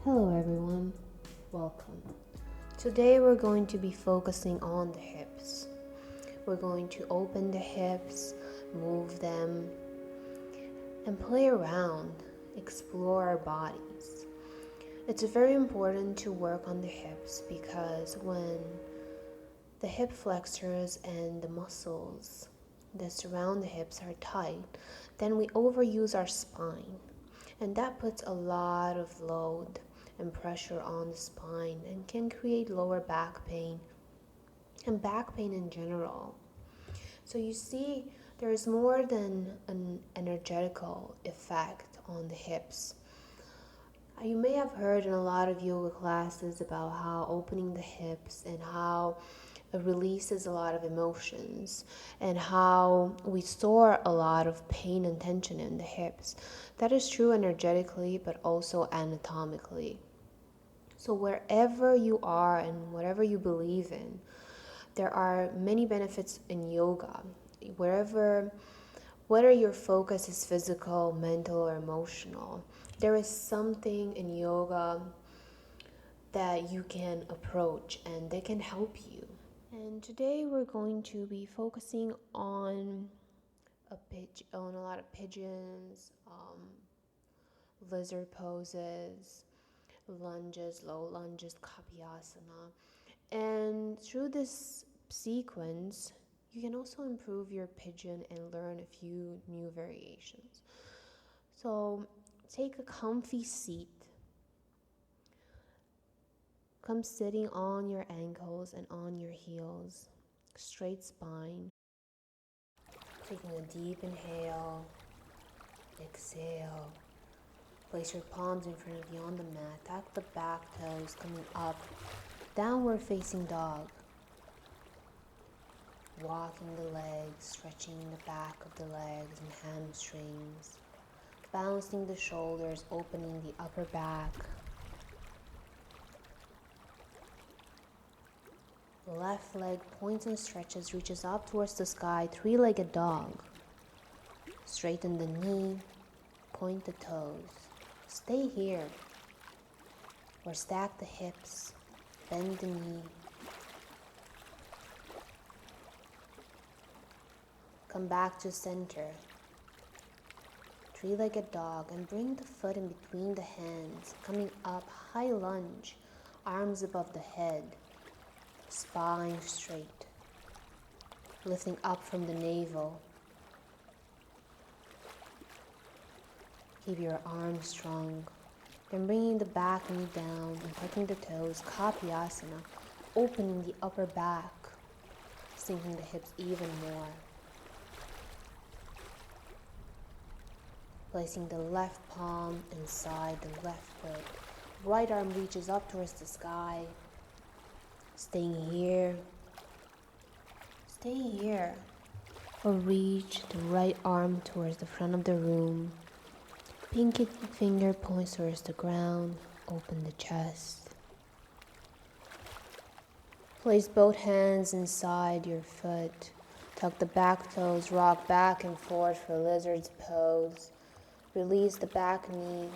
Hello everyone, welcome. Today we're going to be focusing on the hips. We're going to open the hips, move them, and play around, explore our bodies. It's very important to work on the hips because when the hip flexors and the muscles that surround the hips are tight, then we overuse our spine. And that puts a lot of load and pressure on the spine and can create lower back pain and back pain in general. So you see, there is more than an energetical effect on the hips. You may have heard in a lot of yoga classes about how opening the hips and how it releases a lot of emotions and how we store a lot of pain and tension in the hips. That is true energetically, but also anatomically. So wherever you are and whatever you believe in, there are many benefits in yoga. Whether your focus is physical, mental, or emotional, there is something in yoga that you can approach and they can help you. And today we're going to be focusing on a lot of pigeons, lizard poses, lunges, low lunges, Kapotasana. And through this sequence, you can also improve your pigeon and learn a few new variations. So take a comfy seat. Come sitting on your ankles and on your heels, straight spine. Taking a deep inhale, exhale. Place your palms in front of you on the mat. Tuck the back toes coming up. Downward facing dog. Walking the legs, stretching the back of the legs and hamstrings. Balancing the shoulders, opening the upper back. Left leg points and stretches, reaches up towards the sky, three-legged dog. Straighten the knee, point the toes. Stay here. Or stack the hips, bend the knee. Come back to center. Three-legged dog and bring the foot in between the hands, coming up, high lunge, arms above the head. Spine straight, lifting up from the navel. Keep your arms strong. Then bringing the back knee down and tucking the toes, Kapotasana, opening the upper back, sinking the hips even more. Placing the left palm inside the left foot. Right arm reaches up towards the sky. Staying here. Stay here. Or reach the right arm towards the front of the room. Pinky finger points towards the ground. Open the chest. Place both hands inside your foot. Tuck the back toes, rock back and forth for lizard's pose. Release the back knee.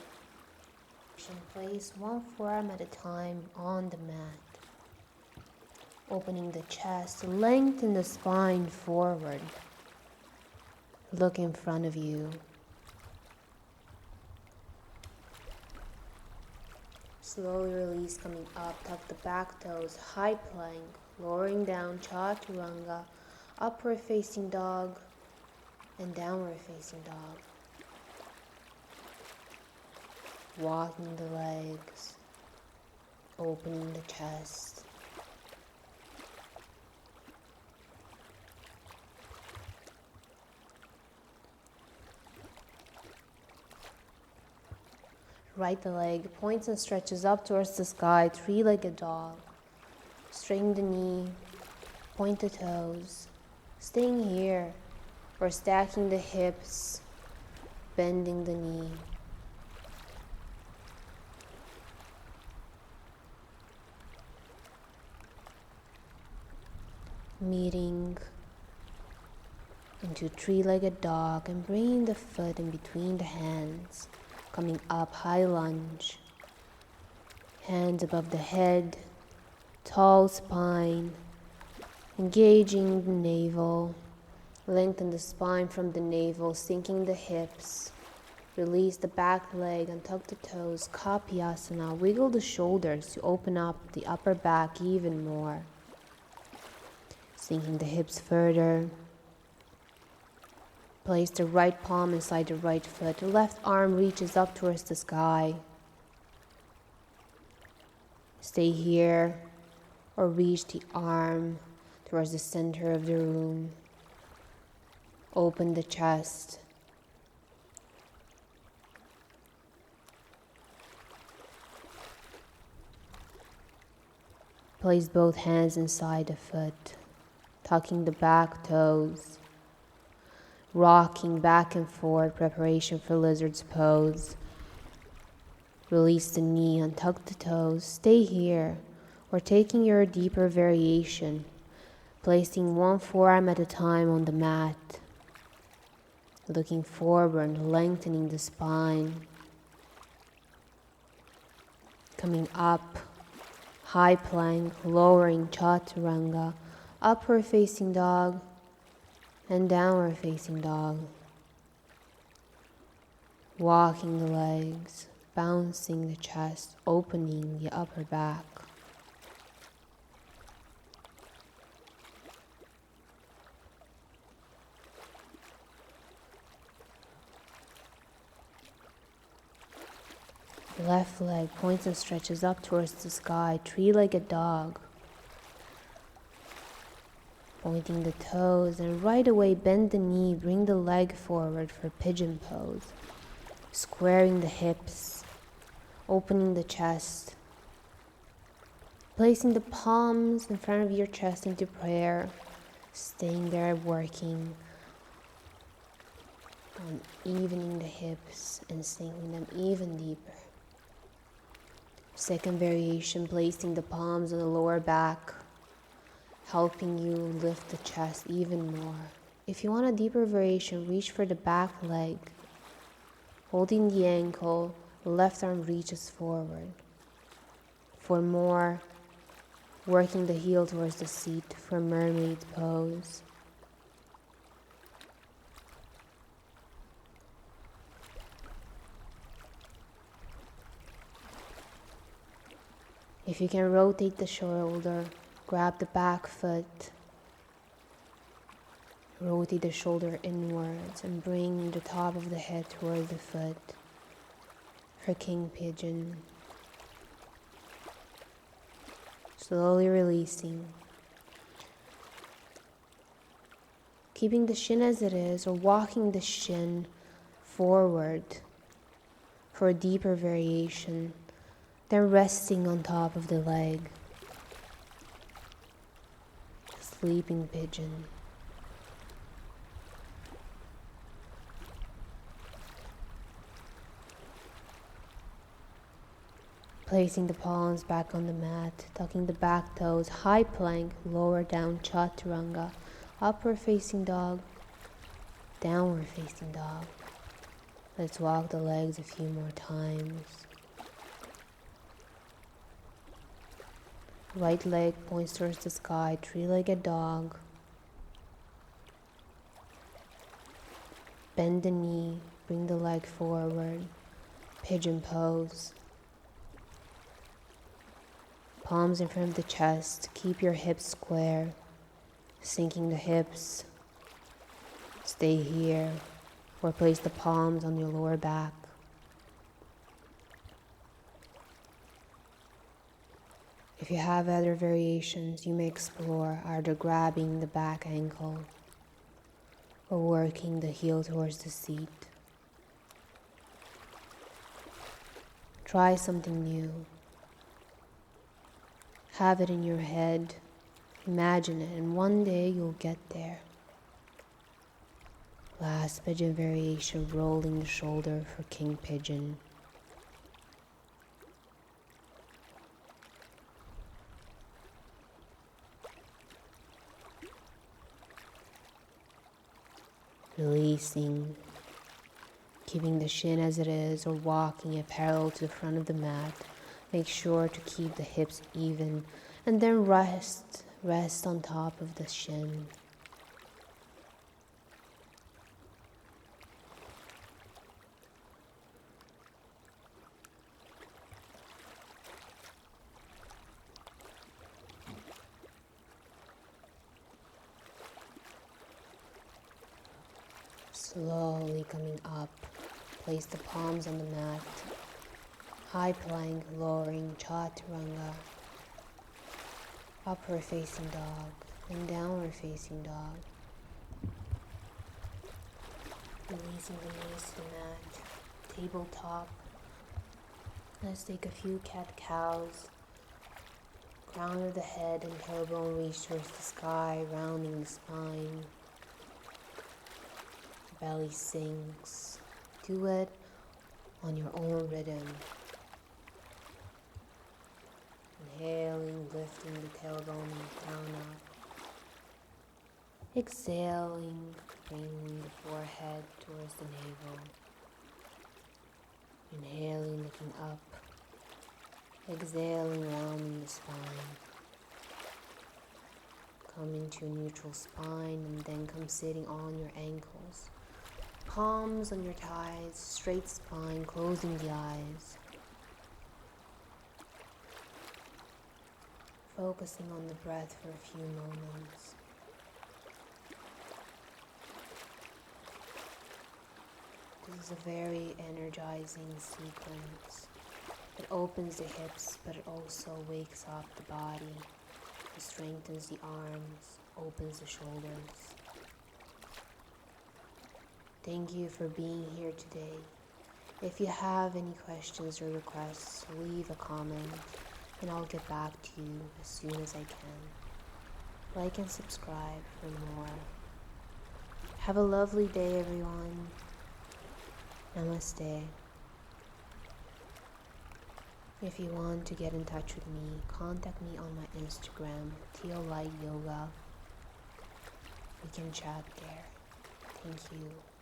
And place one forearm at a time on the mat. Opening the chest, lengthen the spine forward. Look in front of you. Slowly release, coming up, tuck the back toes, high plank, lowering down, chaturanga, upward facing dog, and downward facing dog. Walking the legs, opening the chest. Right the leg points and stretches up towards the sky, three-legged dog. Straighten the knee, point the toes. Staying here, or stacking the hips, bending the knee. Meeting into three-legged dog and bringing the foot in between the hands. Coming up, high lunge. Hands above the head, tall spine, engaging the navel. Lengthen the spine from the navel, sinking the hips. Release the back leg and tuck the toes. Kapotasana. Wiggle the shoulders to open up the upper back even more. Sinking the hips further. Place the right palm inside the right foot. The left arm reaches up towards the sky. Stay here or reach the arm towards the center of the room. Open the chest. Place both hands inside the foot, tucking the back toes, rocking back and forth, preparation for lizard's pose. Release the knee, untuck the toes, stay here, or taking your deeper variation, placing one forearm at a time on the mat, looking forward, lengthening the spine, coming up, high plank, lowering chaturanga, upward facing dog, and downward facing dog. Walking the legs, bouncing the chest, opening the upper back. Left leg points and stretches up towards the sky, three-legged dog. Pointing the toes, and right away bend the knee, bring the leg forward for pigeon pose. Squaring the hips, opening the chest. Placing the palms in front of your chest into prayer. Staying there working on evening the hips and sinking them even deeper. Second variation, placing the palms on the lower back, helping you lift the chest even more. If you want a deeper variation, reach for the back leg. Holding the ankle, left arm reaches forward. For more, working the heel towards the seat for mermaid pose. If you can rotate the shoulder, grab the back foot, rotate the shoulder inwards and bring the top of the head toward the foot for king pigeon. Slowly releasing. Keeping the shin as it is or walking the shin forward for a deeper variation. Then resting on top of the leg. Sleeping pigeon. Placing the palms back on the mat, tucking the back toes, high plank, lower down chaturanga, upward facing dog, downward facing dog. Let's walk the legs a few more times. Right leg points towards the sky, three-legged dog. Bend the knee, bring the leg forward, pigeon pose. Palms in front of the chest, keep your hips square, sinking the hips. Stay here, or place the palms on your lower back. If you have other variations, you may explore either grabbing the back ankle or working the heel towards the seat. Try something new. Have it in your head, imagine it, and one day you'll get there. Last pigeon variation, rolling the shoulder for king pigeon. Releasing, keeping the shin as it is or walking it parallel to the front of the mat. Make sure to keep the hips even and then rest on top of the shin. Slowly coming up, place the palms on the mat. High plank, lowering chaturanga. Upward facing dog and downward facing dog. Releasing the knees to the mat. Tabletop. Let's take a few cat-cows. Crown of the head and tailbone reach towards the sky, rounding the spine. Belly sinks. Do it on your own rhythm. Inhaling, lifting the tailbone and crown up. Exhaling, bringing the forehead towards the navel. Inhaling, looking up. Exhaling, rounding the spine. Come into a neutral spine and then come sitting on your ankles. Palms on your thighs, straight spine, closing the eyes. Focusing on the breath for a few moments. This is a very energizing sequence. It opens the hips, but it also wakes up the body. It strengthens the arms, opens the shoulders. Thank you for being here today. If you have any questions or requests, leave a comment and I'll get back to you as soon as I can. Like and subscribe for more. Have a lovely day, everyone. Namaste. If you want to get in touch with me, contact me on my Instagram, Teal Light Yoga. We can chat there. Thank you.